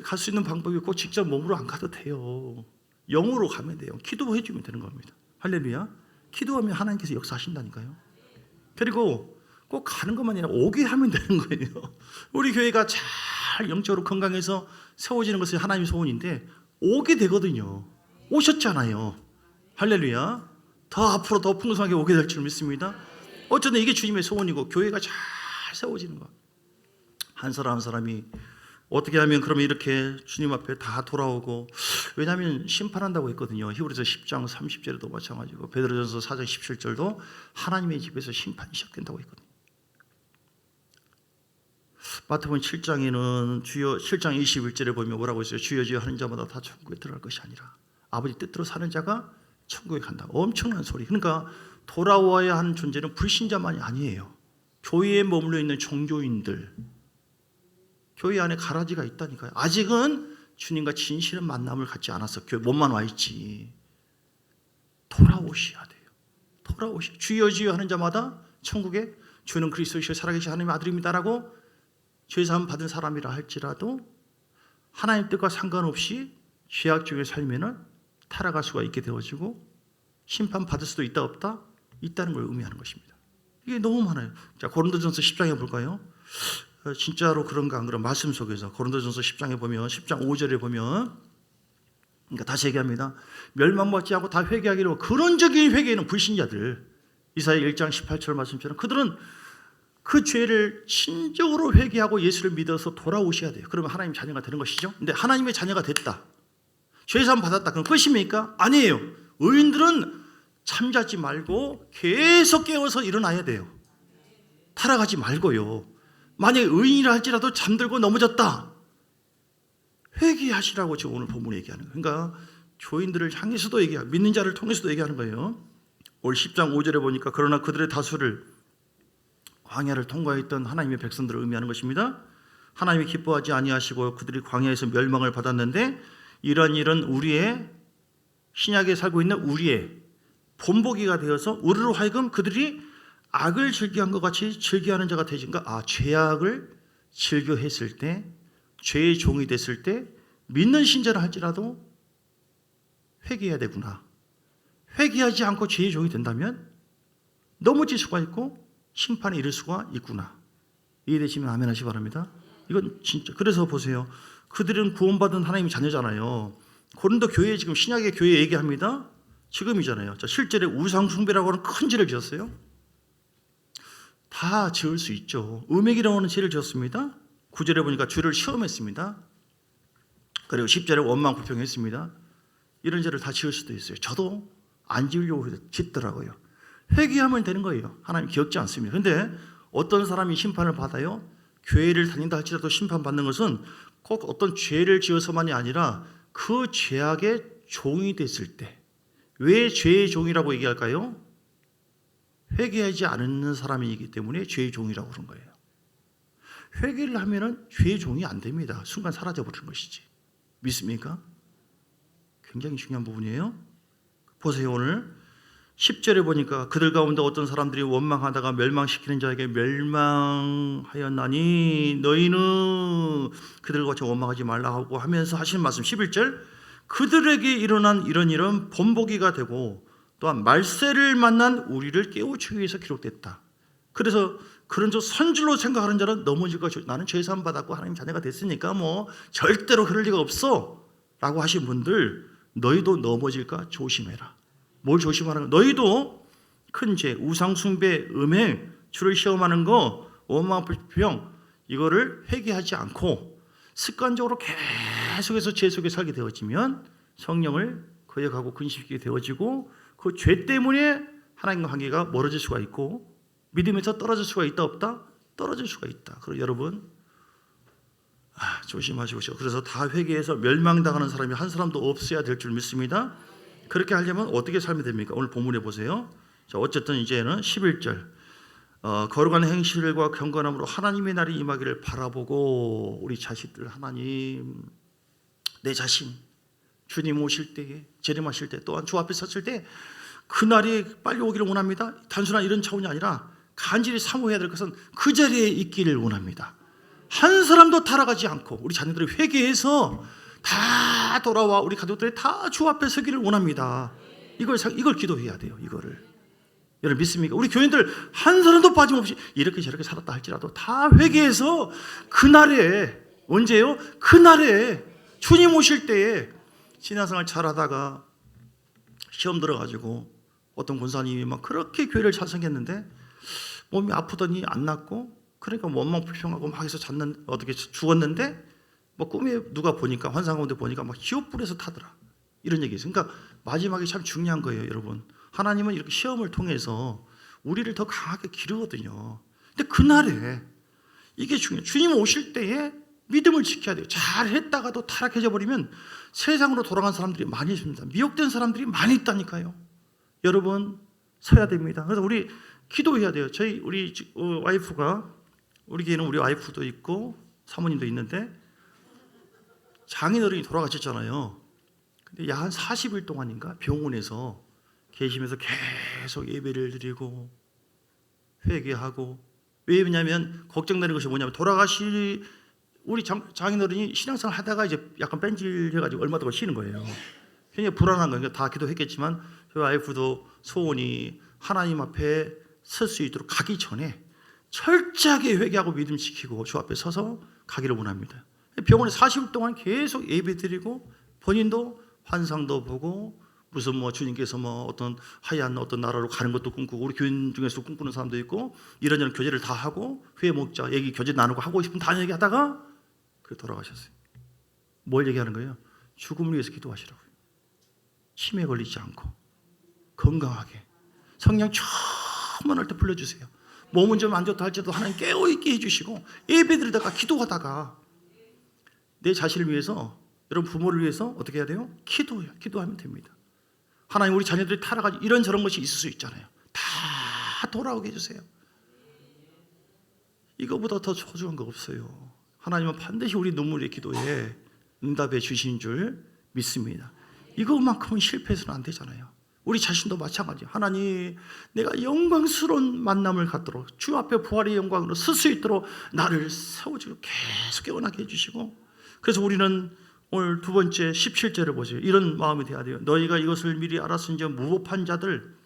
갈 수 있는 방법이 꼭 직접 몸으로 안 가도 돼요. 영으로 가면 돼요. 기도해 주면 되는 겁니다. 할렐루야. 기도하면 하나님께서 역사하신다니까요. 그리고 꼭 가는 것만이 아니라 오게 하면 되는 거예요. 우리 교회가 잘 영적으로 건강해서 세워지는 것이 하나님의 소원인데 오게 되거든요. 오셨잖아요. 할렐루야. 더 앞으로 더 풍성하게 오게 될 줄 믿습니다. 어쨌든 이게 주님의 소원이고 교회가 잘 세워지는 것. 한 사람 한 사람이 어떻게 하면 그러면 이렇게 주님 앞에 다 돌아오고, 왜냐하면 심판한다고 했거든요. 히브리서 10장 30절에도 마찬가지고 베드로전서 4장 17절도 하나님의 집에서 심판이 시작된다고 했거든요. 마태복음 7장에는 주여 7장 21절에 보면 뭐라고 했어요? 주여 주여 하는 자마다 다 천국에 들어갈 것이 아니라 아버지 뜻대로 사는 자가 천국에 간다. 엄청난 소리. 그러니까 돌아와야 하는 존재는 불신자만이 아니에요. 교회에 머물러 있는 종교인들, 교회 안에 가라지가 있다니까요. 아직은 주님과 진실한 만남을 갖지 않았어. 교회 몸만 와 있지. 돌아오셔야 돼요. 돌아오셔. 주여 주여 하는 자마다 천국에 주는 그리스도이시여 살아계신 하나님의 아들입니다라고 죄사함 받은 사람이라 할지라도 하나님 뜻과 상관없이 죄악 중에 살면은 타락할 수가 있게 되어지고 심판 받을 수도 있다 없다? 있다는 걸 의미하는 것입니다. 이게 너무 많아요. 자, 고린도전서 10장에 볼까요? 진짜로 그런가 안 그런 말씀 속에서 고린도전서 10장에 보면 10장 5절에 보면 그러니까 다시 얘기합니다. 멸망받지 않고 다 회개하기로 근원적인 회개는 불신자들 이사야 1장 18절 말씀처럼 그들은 그 죄를 신적으로 회개하고 예수를 믿어서 돌아오셔야 돼요. 그러면 하나님 자녀가 되는 것이죠. 근데 하나님의 자녀가 됐다. 죄사함 받았다. 그럼 끝입니까? 아니에요. 의인들은 잠자지 말고 계속 깨워서 일어나야 돼요. 타락하지 말고요. 만약에 의인이라 할지라도 잠들고 넘어졌다. 회개하시라고 지금 오늘 본문에 얘기하는 거예요. 그러니까 교인들을 향해서도 얘기하고 믿는 자를 통해서도 얘기하는 거예요. 오늘 10장 5절에 보니까 그러나 그들의 다수를 광야를 통과했던 하나님의 백성들을 의미하는 것입니다. 하나님이 기뻐하지 아니하시고 그들이 광야에서 멸망을 받았는데 이런 일은 우리의 신약에 살고 있는 우리의 본보기가 되어서 우리로 하여금 그들이 악을 즐겨한 것 같이 즐겨하는 자가 되진가? 죄악을 즐겨했을 때 죄의 종이 됐을 때 믿는 신자라 할지라도 회개해야 되구나. 회개하지 않고 죄의 종이 된다면 넘어질 수가 있고 심판에 이를 수가 있구나. 이해되시면 아멘 하시기 바랍니다. 이건 진짜 그래서 보세요. 그들은 구원받은 하나님의 자녀잖아요. 고린도 교회에 지금 신약의 교회 얘기합니다. 지금이잖아요. 자, 실제로 우상 숭배라고 하는 큰 죄를 지었어요. 다 지을 수 있죠. 음행이라고 하는 죄를 지었습니다. 9절에 보니까 주를 시험했습니다. 그리고 10절에 원망 불평했습니다. 이런 죄를 다 지을 수도 있어요. 저도 안 지으려고 짓더라고요. 회개하면 되는 거예요. 하나님 기억지 않습니다. 그런데 어떤 사람이 심판을 받아요? 교회를 다닌다 할지라도 심판받는 것은 꼭 어떤 죄를 지어서만이 아니라 그 죄악의 종이 됐을 때. 왜 죄의 종이라고 얘기할까요? 회개하지 않는 사람이기 때문에 죄의 종이라고 그런 거예요. 회개를 하면은 죄의 종이 안 됩니다. 순간 사라져버리는 것이지. 믿습니까? 굉장히 중요한 부분이에요. 보세요. 오늘 10절에 보니까 그들 가운데 어떤 사람들이 원망하다가 멸망시키는 자에게 멸망하였나니 너희는 그들과 같이 원망하지 말라 하고 하면서 하시는 말씀 11절 그들에게 일어난 이런 일은 본보기가 되고 또한 말세를 만난 우리를 깨우치기 위해서 기록됐다. 그래서 그런 선줄로 생각하는 자는 넘어질 것이 나는 죄사함 받았고 하나님 자녀가 됐으니까 뭐 절대로 그럴 리가 없어 라고 하신 분들 너희도 넘어질까 조심해라. 뭘 조심하는 거? 너희도 큰 죄, 우상 숭배, 음행, 주를 시험하는 거, 원망 불평 이거를 회개하지 않고 습관적으로 계속해서 죄 속에 살게 되어지면 성령을 거역하고 근심하게 되어지고 그 죄 때문에 하나님과 관계가 멀어질 수가 있고 믿음에서 떨어질 수가 있다 없다? 떨어질 수가 있다. 그리고 여러분 조심하시고 그래서 다 회개해서 멸망당하는 사람이 한 사람도 없어야 될 줄 믿습니다. 그렇게 하려면 어떻게 살면 됩니까? 오늘 본문에 보세요. 자, 어쨌든 이제는 11절 거룩한 행실과 경건함으로 하나님의 날이 임하기를 바라보고 우리 자식들 하나님 내 자신 주님 오실 때에 재림하실 때 또한 주 앞에 섰을 때 그 날이 빨리 오기를 원합니다. 단순한 이런 차원이 아니라 간절히 사모해야 될 것은 그 자리에 있기를 원합니다. 한 사람도 타락하지 않고 우리 자녀들이 회개해서 다 돌아와 우리 가족들이 다 주 앞에 서기를 원합니다. 이걸 기도해야 돼요. 이거를 여러분 믿습니까? 우리 교인들 한 사람도 빠짐없이 이렇게 저렇게 살았다 할지라도 다 회개해서 그날에 언제요? 그날에 주님 오실 때에 신앙생활 잘하다가 시험 들어가지고 어떤 권사님이 막 그렇게 교회를 잘 생겼는데 몸이 아프더니 안 낫고 그러니까 원망 불평하고 막 해서 어떻게 죽었는데 뭐 꿈에 누가 보니까 환상 가운데 보니까 막 히옷불에서 타더라 이런 얘기 있어요. 그러니까 마지막에 참 중요한 거예요, 여러분. 하나님은 이렇게 시험을 통해서 우리를 더 강하게 기르거든요. 근데 그날에 이게 중요해요. 주님 오실 때에 믿음을 지켜야 돼요. 잘했다가도 타락해져 버리면 세상으로 돌아간 사람들이 많이 있습니다. 미혹된 사람들이 많이 있다니까요. 여러분 서야 됩니다. 그래서 우리 기도해야 돼요. 우리 와이프가, 우리 교회는 우리 와이프도 있고 사모님도 있는데 장인어른이 돌아가셨잖아요. 근데 약 한 40일 동안인가 병원에서 계시면서 계속 예배를 드리고 회개하고, 왜냐하면 걱정되는 것이 뭐냐면 우리 장인어른이 신앙생활 하다가 이제 약간 뺀질해가지고 얼마 동안 쉬는 거예요. 굉장히 불안한 거예요. 다 기도했겠지만 저희 와이프도 소원이 하나님 앞에 설 수 있도록 가기 전에 철저하게 회개하고 믿음 지키고 주 앞에 서서 가기를 원합니다. 병원에 40일 동안 계속 예배드리고 본인도 환상도 보고 무슨 주님께서 어떤 하얀 어떤 나라로 가는 것도 꿈꾸고, 우리 교인 중에서 꿈꾸는 사람도 있고, 이런저런 교제를 다 하고 회의 먹자 얘기 교제 나누고 하고 싶은 다 얘기하다가 돌아가셨어요. 뭘 얘기하는 거예요? 죽음을 위해서 기도하시라고요. 치매 걸리지 않고 건강하게 성령 충만할 때 불러주세요. 몸은 좀 안 좋다 할지라도 하나님 깨어있게 해주시고 예배드리다가 기도하다가 내 자신을 위해서, 여러분 부모를 위해서 어떻게 해야 돼요? 기도하면 됩니다. 하나님 우리 자녀들이 타락하지 이런저런 것이 있을 수 있잖아요. 다 돌아오게 해주세요. 이거보다 더 소중한 거 없어요. 하나님은 반드시 우리 눈물의 기도에 응답해 주신 줄 믿습니다. 이것만큼은 실패해서는 안 되잖아요. 우리 자신도 마찬가지. 하나님, 내가 영광스러운 만남을 갖도록 주 앞에 부활의 영광으로 설 수 있도록 나를 세워주고 계속 깨어나게 해주시고, 그래서 우리는 오늘 두 번째 17절을 보세요. 이런 마음이 돼야 돼요. 너희가 이것을 미리 알았은즉 무법한 자들,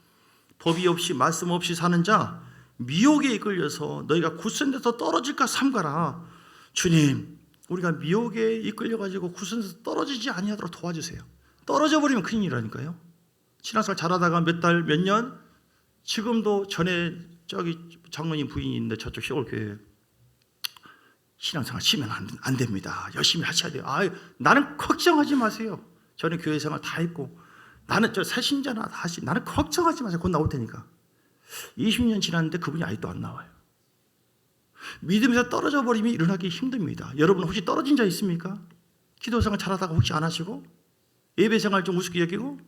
법이 없이 말씀 없이 사는 자, 미혹에 이끌려서 너희가 굳센 데서 떨어질까 삼가라. 주님, 우리가 미혹에 이끌려가지고 굳센 데서 떨어지지 아니하도록 도와주세요. 떨어져 버리면 큰일이라니까요. 신앙생활 잘하다가 몇 달, 몇 년, 지금도 전에 저기 장로님 부인이 있는데 저쪽 시골교회 신앙생활 쉬면 안 됩니다. 열심히 하셔야 돼요. 나는 걱정하지 마세요. 저는 교회 생활 다 했고, 나는 저 새신자나 다시, 나는 걱정하지 마세요. 곧 나올 테니까. 20년 지났는데 그분이 아직도 안 나와요. 믿음에서 떨어져 버리면 일어나기 힘듭니다. 여러분 혹시 떨어진 자 있습니까? 기도 생활 잘하다가 혹시 안 하시고 예배 생활 좀 우습게 여기고,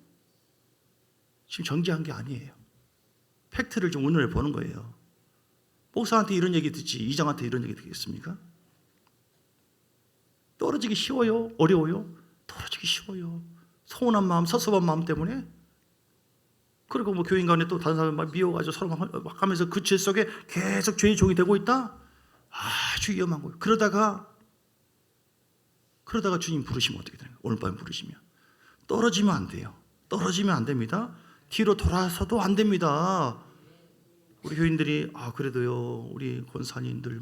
지금 정지한 게 아니에요. 팩트를 좀 오늘 보는 거예요. 목사한테 이런 얘기 듣지 이장한테 이런 얘기 듣겠습니까? 떨어지기 쉬워요? 어려워요? 떨어지기 쉬워요. 서운한 마음, 섭섭한 마음 때문에. 그리고 교인 간에 또 다른 사람 막 미워가지고 서로 막 하면서 그 죄 속에 계속 죄의 종이 되고 있다? 아주 위험한 거예요. 그러다가 주님 부르시면 어떻게 되나요? 오늘 밤에 부르시면 떨어지면 안 돼요. 떨어지면 안 됩니다. 뒤로 돌아서도 안 됩니다. 우리 교인들이 그래도요, 우리 권사님들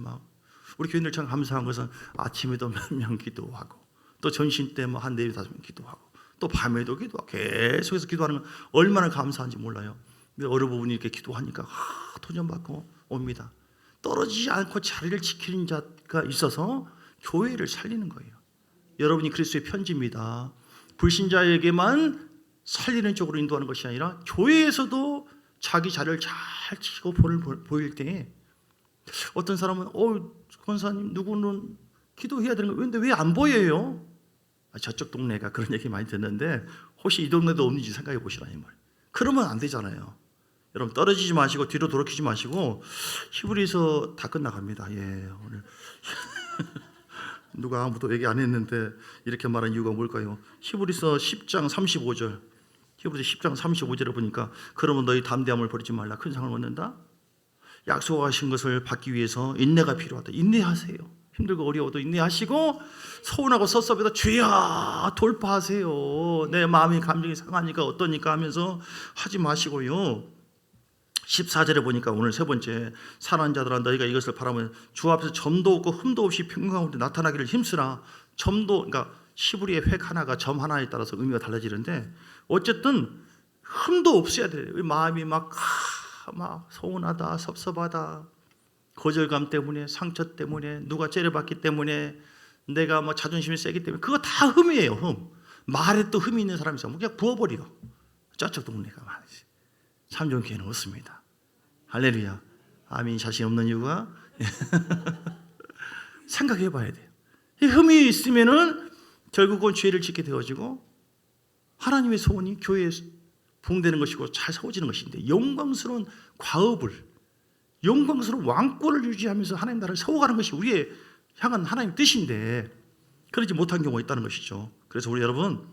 우리 교인들 참 감사한 것은 아침에도 몇 명 기도하고, 또 전신 때 한 4-5명 기도하고, 또 밤에도 기도하고, 계속해서 기도하는 건 얼마나 감사한지 몰라요. 어느 부분이 이렇게 기도하니까 도전받고 옵니다. 떨어지지 않고 자리를 지키는 자가 있어서 교회를 살리는 거예요. 여러분이 그리스도의 편지입니다. 불신자에게만 살리는 쪽으로 인도하는 것이 아니라 교회에서도 자기 자리를 잘 지키고 보일 때에 어떤 사람은 권사님 누구는 기도해야 되는 거 근데 왜 안 보여요? 저쪽 동네가 그런 얘기 많이 듣는데 혹시 이 동네도 없는지 생각해 보시라니 말. 그러면 안 되잖아요. 여러분 떨어지지 마시고 뒤로 돌이키지 마시고, 히브리서 다 끝나갑니다. 오늘 누가 아무도 얘기 안 했는데 이렇게 말한 이유가 뭘까요? 히브리서 10장 35절. 히브리서 10장 35절에 보니까 그러면 너희 담대함을 버리지 말라. 큰 상을 얻는다. 약속하신 것을 받기 위해서 인내가 필요하다. 인내하세요. 힘들고 어려워도 인내하시고, 서운하고 섭섭해도 주야 돌파하세요. 내 마음이 감정이 상하니까 어떠니까 하면서 하지 마시고요. 14절에 보니까 오늘 세 번째, 사랑하는 자들아 너희가 이것을 바라면 주 앞에서 점도 없고 흠도 없이 평강하게 나타나기를 힘쓰라. 점도, 그러니까 시부리의 획 하나가 점 하나에 따라서 의미가 달라지는데, 어쨌든 흠도 없어야 돼요. 마음이 막 서운하다, 섭섭하다, 거절감 때문에, 상처 때문에, 누가 째려봤기 때문에, 내가 자존심이 세기 때문에, 그거 다 흠이에요. 흠. 말에 또 흠이 있는 사람이 있으면 그냥 부어버려. 저쪽 동네가 많지. 참 좋은 교회는 없습니다. 할렐루야. 아멘. 자신 없는 이유가 생각해 봐야 돼요. 이 흠이 있으면은 결국은 죄를 짓게 되어지고 하나님의 소원이 교회에 부응되는 것이고 잘 세워지는 것인데, 영광스러운 과업을, 영광스러운 왕권을 유지하면서 하나님 나라를 세워가는 것이 우리의 향한 하나님 뜻인데 그러지 못한 경우가 있다는 것이죠. 그래서 우리 여러분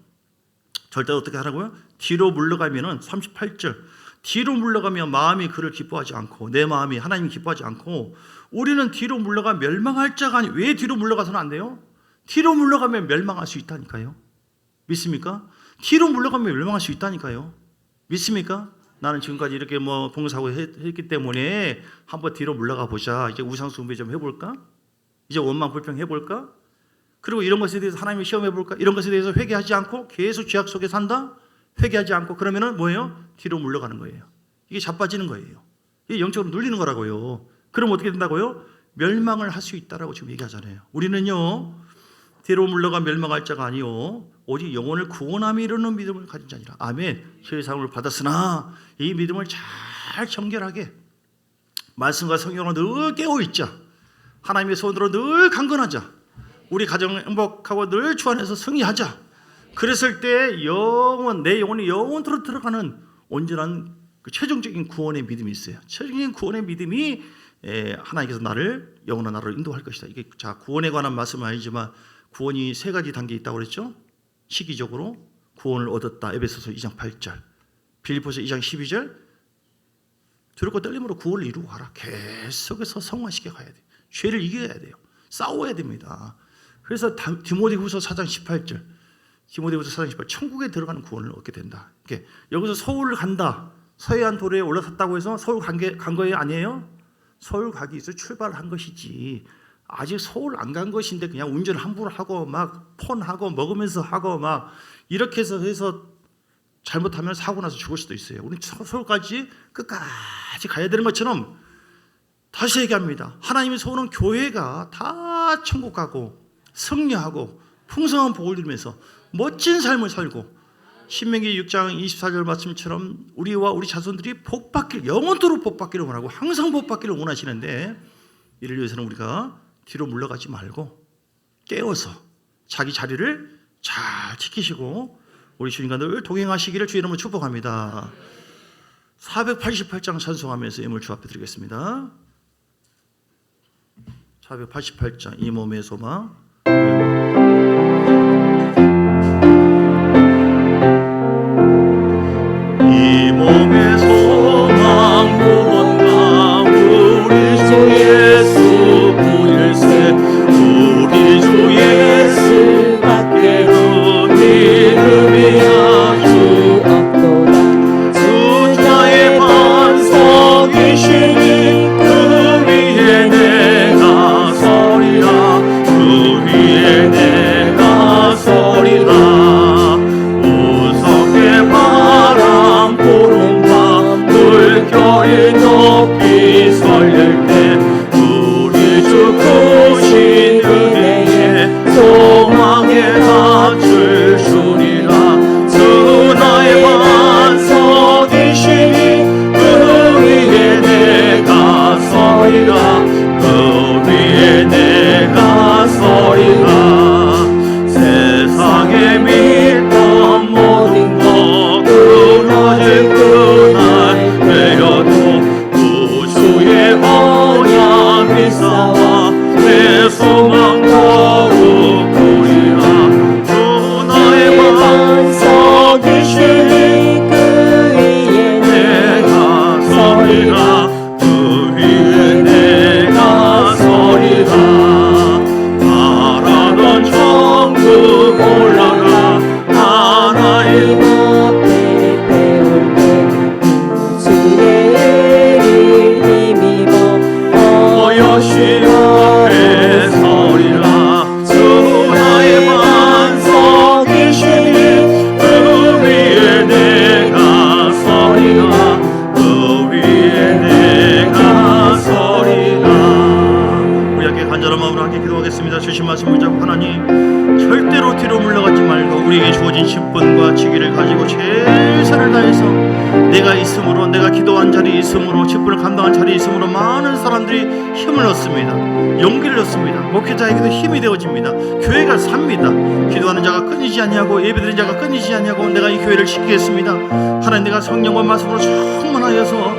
절대 어떻게 하라고요? 뒤로 물러가면은 38절, 뒤로 물러가면 마음이 그를 기뻐하지 않고 내 마음이 하나님 기뻐하지 않고, 우리는 뒤로 물러가 멸망할 자가 아니. 왜 뒤로 물러가서는 안 돼요? 뒤로 물러가면 멸망할 수 있다니까요. 믿습니까? 뒤로 물러가면 멸망할 수 있다니까요. 믿습니까? 나는 지금까지 이렇게 봉사하고 했기 때문에 한번 뒤로 물러가 보자. 이제 우상숭배 좀 해볼까? 이제 원망 불평 해볼까? 그리고 이런 것에 대해서 하나님을 시험해볼까? 이런 것에 대해서 회개하지 않고 계속 죄악 속에 산다? 회개하지 않고 그러면은 뭐예요? 뒤로 물러가는 거예요. 이게 자빠지는 거예요. 이게 영적으로 눌리는 거라고요. 그럼 어떻게 된다고요? 멸망을 할 수 있다라고 지금 얘기하잖아요. 우리는요, 뒤로 물러가 멸망할 자가 아니요 오직 영혼을 구원함에 이르는 믿음을 가진 자니라. 아멘. 세상을 받았으나 이 믿음을 잘 정결하게 말씀과 성경으로 늘 깨어있자. 하나님의 손으로 늘 강건하자. 우리 가정 행복하고 늘 주 안에서 승리하자. 그랬을 때 영원, 내 영혼이 영원토록 들어가는 온전한 그 최종적인 구원의 믿음이 있어요. 최종적인 구원의 믿음이 하나님께서 나를 영원한 나라로 인도할 것이다. 이게 자, 구원에 관한 말씀은 아니지만 구원이 세 가지 단계 있다고 그랬죠. 시기적으로 구원을 얻었다. 에베소서 2장 8절, 빌립보서 2장 12절. 두렵고 떨림으로 구원을 이루고 가라. 계속해서 성화시켜 가야 돼요. 죄를 이겨야 돼요. 싸워야 됩니다. 그래서 디모데후서 4장 18절, 디모데후서 4장 18절, 천국에 들어가는 구원을 얻게 된다. 이렇게 여기서 서울을 간다. 서해안 도로에 올라섰다고 해서 서울 간 거예요? 아니에요? 서울 가기 위해서 출발한 것이지. 아직 서울 안 간 것인데 그냥 운전 함부로 하고 막 폰하고 먹으면서 하고 막 이렇게 해서 잘못하면 사고 나서 죽을 수도 있어요. 우리 서울까지 끝까지 가야 되는 것처럼 다시 얘기합니다. 하나님의 소원은 교회가 다 천국 가고 승리하고 풍성한 복을 누리면서 멋진 삶을 살고, 신명기 6장 24절 말씀처럼 우리와 우리 자손들이 복받기를, 영원토록 복받기를 원하고 항상 복받기를 원하시는데, 이를 위해서는 우리가 뒤로 물러가지 말고 깨어서 자기 자리를 잘 지키시고 우리 주님과 늘 동행하시기를 주의 이름으로 축복합니다. 488장 찬송하면서 예물 주 앞에 드리겠습니다. 488장 이 몸의 소망. 이 몸의 소망 무언가 우리 주 예수 부일세. 우리 주 예수 밖에는 믿음이 아주 없도다. 숫자의 반석이시니 그 위에 내가 서리라. 그 위에 내가 서리라. 우석의 바람 구름과 물결이 높이 설릴 때 우리 주 크신 은혜에 소망에 닿을 주리라. 주 나의 반석이시니 그 위에 내가 서리라. 그 위에 내가 서리라. 세상에 믿던 모든 것 끊어질 그날 되어도 구주의 언약이 쌓아 내 소망 더욱 꾸리라. 주 나의 반석이시니 그 위에 내가 서리라. 그 위에 내가 서리라. 바라던 천국 올라가 하나님 앞에 배울 때 주의 은혜를 힘입어 여신 앞에 서리라. 주 나의 반석이시니 그 위에 내가 서리라. 그 위에 내가 서리라. 우리 함께 간절한 마음으로 함께 기도하겠습니다. 주신 말씀 붙잡고, 하나님 절대로 뒤로 물러가지 말고 우리에게 주어진 10분과 지기를 가지고 최선을 다해서 내가 있음으로, 내가 기도한 자리에 있으므로, 직분을 감당한 자리에 있으므로 많은 사람들이 힘을 얻습니다. 용기를 얻습니다. 목회자에게도 힘이 되어집니다. 교회가 삽니다. 기도하는 자가 끊이지 아니하고 예배드리는 자가 끊이지 아니하고 내가 이 교회를 지키겠습니다. 하나님, 내가 성령과 말씀으로 충만하여서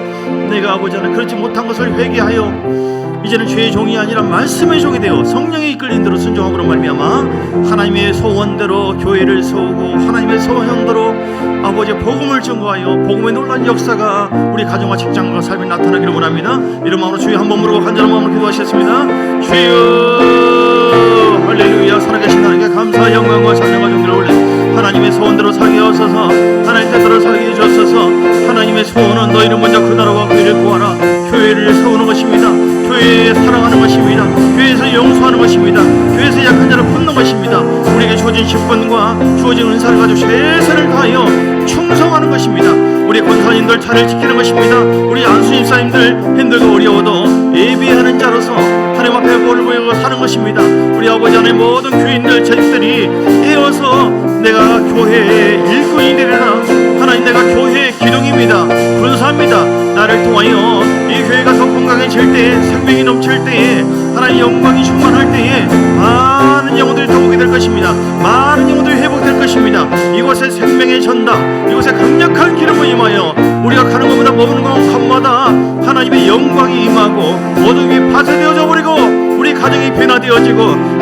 내가 아버지 하나님 그렇지 못한 것을 회개하여 이제는 죄의 종이 아니라 말씀의 종이 되어 성령의 이끌린 대로 순종함으로 말미암아 하나님의 소원대로 교회를 세우고 하나님의 소원대로 아버지의 복음을 증거하여 복음의 놀라운 역사가 우리 가정과 직장과 삶에 나타나기를 원합니다. 이런 마음으로 주여 한번 부르고 간절한 마음으로 기도하시겠습니다. 주여 할렐루야. 살아계신 하나님께 감사 영광과 찬양과 존귀를 올려 하나님의 소원대로 살게 하소서. 하나님 뜻대로 살게 해주소서. 하나님의 소원은 너희는 먼저 그 나라와 그 일을 구하라. 교회를 세우는 것입니다. 교회에 사랑하는 것입니다. 교회에서 용서하는 것입니다. 교회에서 약한 자를 품는 것입니다. 우리에게 주어진 직분과 주어진 은사를 가지고 최선을 다하여 충성하는 것입니다. 우리 권사님들 차를 지키는 것입니다. 우리 안수님사님들 힘들고 어려워도 예비하는 자로서 하나님 앞에 볼을 보이고 사는 것입니다. 우리 아버지 하나님 모든 교인들 재직들이 깨어서 내가 교회의 일꾼이 되리라. 하나님, 내가 교회의 기둥입니다. 군사입니다. 나를 통하여 이 교회가 더 건강해질 때에, 생명이 넘칠 때에, 하나님 영광이 충만할 때에 많은 영혼들이 더 오게 될 것입니다. 많은 영혼들이 회복될 것입니다. 이곳에 생명의 전당, 이곳에 강력한 기름을 임하여 우리가 가는 것보다 머무는 곳마다 하나님의 영광이 임하고 어둠이 파쇄되어져 버리고 우리 가정이 변화되어지고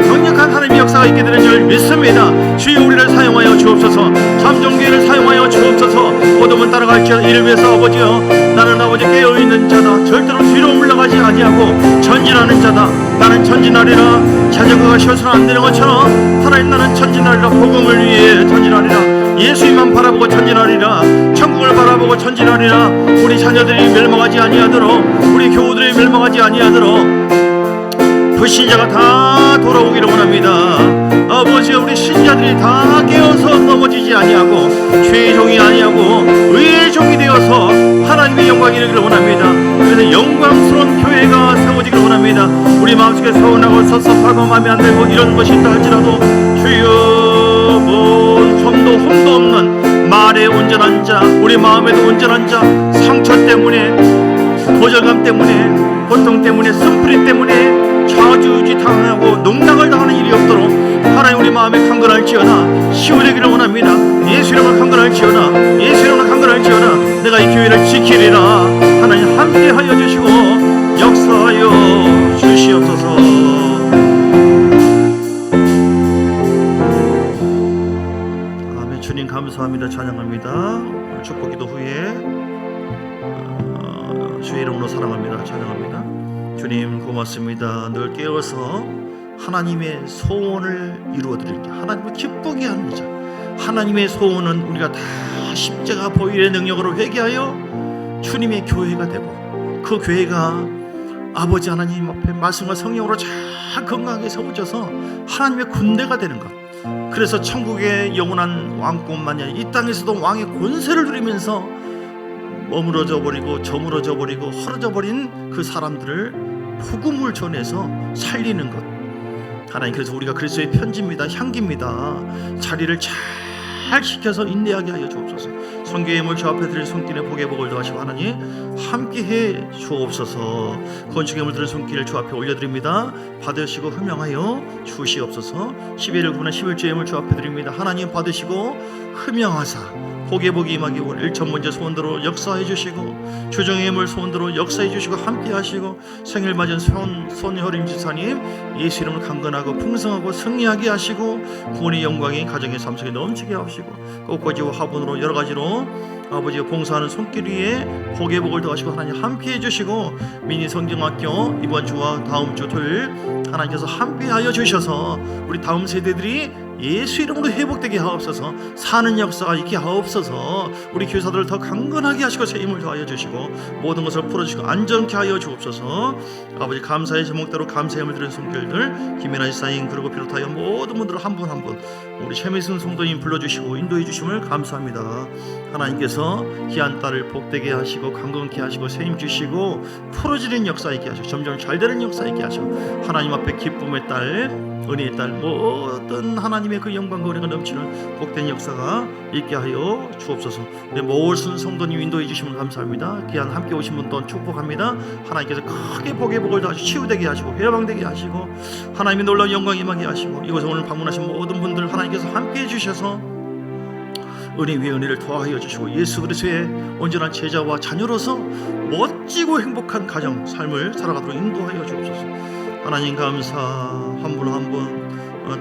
강력한 하나님의 역사가 있게 되는 줄 믿습니다. 주여 우리를 사용하여 주옵소서. 참종교회를 사용하여 주옵소서. 어둠은 따라갈지어다. 이를 위해서 아버지여, 나는 아버지 깨어있는 자다. 절대로 뒤로 물러가지 아니하고 전진하는 자다. 나는 전진하리라. 자전거가 쉬어서는 안 되는 것처럼 하나님, 나는 전진하리라. 복음을 위해 전진하리라. 예수님만 바라보고 전진하리라. 천국을 바라보고 전진하리라. 우리 자녀들이 멸망하지 아니하도록, 우리 교우들이 멸망하지 아니하도록 불신자가 다 돌아오기를 원합니다. 아버지, 우리 신자들이 다 깨어서 넘어지지 아니하고 죄의 종이 아니하고 의의 종이 되어서 하나님의 영광이 이르기를 원합니다. 그래서 영광스러운 교회가 세워지기를 원합니다. 우리 마음속에 서운하고 섭섭하고 마음에 안 들고 이런 것이 있다 할지라도 주여, 뭔 점도 흠도 없는 말에 온전한 자, 우리 마음에도 온전한 자, 상처 때문에, 거절감 때문에, 고통 때문에, 쓴뿌리 때문에 좌지우지 당하고 농락을 당하는 일이 없도록 하나님, 우리 마음에 강건할지어다. 시우되기를 원합니다. 예수 이름으로 강건할지어다. 예수 이름으로 강건할지어다. 내가 이 교회를 지키리라. 하나님 함께하여 주시고 역사하여 주시옵소서. 아멘. 주님 감사합니다. 찬양합니다. 축복기도 후에 주의 이름으로 사랑합니다. 찬양합니다. 주님 고맙습니다. 늘 깨어서 하나님의 소원을 이루어드리는 자, 하나님을 기쁘게 하는 자, 하나님의 소원은 우리가 다 십자가 보혈의 능력으로 회개하여 주님의 교회가 되고 그 교회가 아버지 하나님 앞에 말씀과 성령으로 잘 건강하게 세워져서 하나님의 군대가 되는 것. 그래서 천국의 영원한 왕권만이 아니라 이 땅에서도 왕의 권세를 누리면서 머무러져 버리고 저물어져 버리고 헐어져 버린 그 사람들을 복음을 전해서 살리는 것. 하나님, 그래서 우리가 그리스도의 편지입니다. 향기입니다. 자리를 잘 지켜서 인내하게 하여 주옵소서. 선교의 힘을 주 앞에 드릴 손길에 복의 복을 더하시고 하나님 함께해 주옵소서. 건축의 힘을 드릴 손길을 주 앞에 올려드립니다. 받으시고 흠양하여 주시옵소서. 11일 구나 11주의 힘을 주 앞에 드립니다. 하나님 받으시고 흠양하사 복의 복이 임하기 원해 일천문제 소원대로 역사해 주시고 주정의 힘을 소원대로 역사해 주시고 함께 하시고 생일 맞은 손여림 지사님 예수 이름을 강건하고 풍성하고 승리하게 하시고 구원의 영광이 가정의 삶 속에 넘치게 하시고 꽃꽂이와 화분으로 여러 가지로 아버지가 봉사하는 손길 위에 복의 복을 더하시고 하나님 함께 해주시고 미니 성경학교 이번 주와 다음 주 토요일 하나님께서 함께하여 주셔서 우리 다음 세대들이 예수 이름으로 회복되게 하옵소서. 사는 역사가 있게 하옵소서. 우리 교사들을 더 강건하게 하시고 새 힘을 더하여 주시고 모든 것을 풀어주시고 안전케 하여 주옵소서. 아버지 감사의 제목대로 감사의 힘을 드리는 손길들 김연아 지사님 그리고 비롯하여 모든 분들을 한 분 한 분 우리 최미순 성도님 불러주시고 인도해 주심을 감사합니다. 하나님께서 귀한 딸을 복되게 하시고 강건케 하시고 새 힘 주시고 풀어지는 역사 있게 하시고 점점 잘 되는 역사 있게 하시고 하나님 앞에 기쁨의 딸 은혜의 딸 모든 하나님의 그 영광과 은혜가 넘치는 복된 역사가 있게 하여 주옵소서. 우리 모든 성도님 인도해 주시면 감사합니다. 귀한 함께 오신 분 또한 축복합니다. 하나님께서 크게 복의 복을 다 치유되게 하시고 회방되게 하시고 하나님의 놀라운 영광 임하게 하시고 이곳에 오늘 방문하신 모든 분들 하나님께서 함께 해주셔서 은혜 위에 은혜를 더하여 주시고 예수 그리스도의 온전한 제자와 자녀로서 멋지고 행복한 가정 삶을 살아가도록 인도하여 주옵소서. 하나님 감사. 한 분 한 분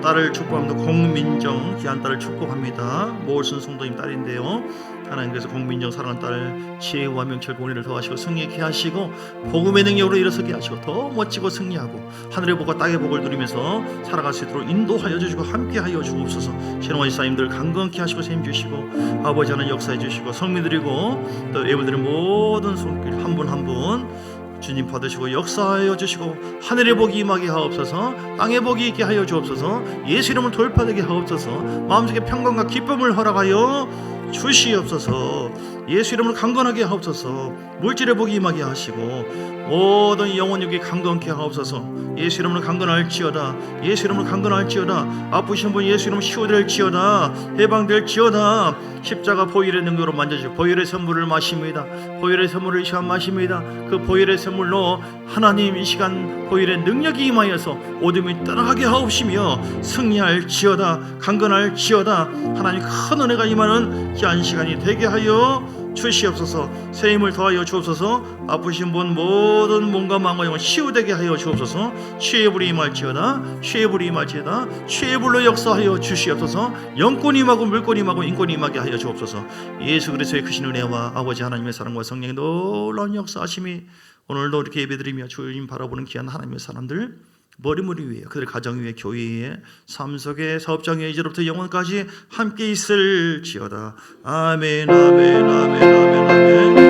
딸을 축복합니다. 공민정 귀한 딸을 축복합니다. 모을순 성도님 딸인데요, 하나님께서 공민정 사랑하는 딸 지혜와 명철과 은혜를 더하시고 승리케 하시고 복음의 능력으로 일어서게 하시고 더 멋지고 승리하고 하늘의 복과 땅의 복을 누리면서 살아갈 수 있도록 인도하여 주시고 함께하여 주옵소서. 신앙원 지사님들 강건케 하시고 세임 주시고 아버지 하나님 역사해 주시고 성민들이고 또 예물들의 모든 손길 한 분 한 분 주님 받으시고 역사하여 주시고 하늘의 복이 임하게 하옵소서. 땅의 복이 있게 하여 주옵소서. 예수 이름을 돌파되게 하옵소서. 마음속에 평강과 기쁨을 허락하여 주시옵소서. 예수 이름을 강건하게 하옵소서. 물질의 복이 임하게 하시고 모든 영혼육이 강건케 하옵소서. 예수 이름으로 강건할지어다. 예수 이름으로 강건할지어다. 아프신 분 예수 이름으로 치유될지어다. 해방될지어다. 십자가 보혈의 능력으로 만져주고 보혈의 선물을 마십니다. 보혈의 선물을 이 시간 마십니다. 그 보혈의 선물로 하나님 이 시간 보혈의 능력이 임하여서 어둠이 떠나가게 하옵시며 승리할지어다. 강건할지어다. 하나님 큰 은혜가 임하는 귀한 시간이 되게 하여 주시옵소서. 새 힘을 더하여 주옵소서. 아프신 분 모든 몸과 마음과 영혼 치유되게 하여 주옵소서. 치유의 불이 임할지어다. 치유의 불이 임할지어다. 치유의 불로 역사하여 주시옵소서. 영권이 임하고 물권이 임하고 인권이 임하게 하여 주옵소서. 예수 그리스도의 크신 은혜와 아버지 하나님의 사랑과 성령의 놀라운 역사하심이 오늘도 이렇게 예배드리며 주님 바라보는 귀한 하나님의 사람들 머리머리 위에 그들 가정 위에 교회 위에 삶 속에 사업장 위에 이제로부터 영원까지 함께 있을지어다. 아멘 아멘 아멘 아멘 아멘.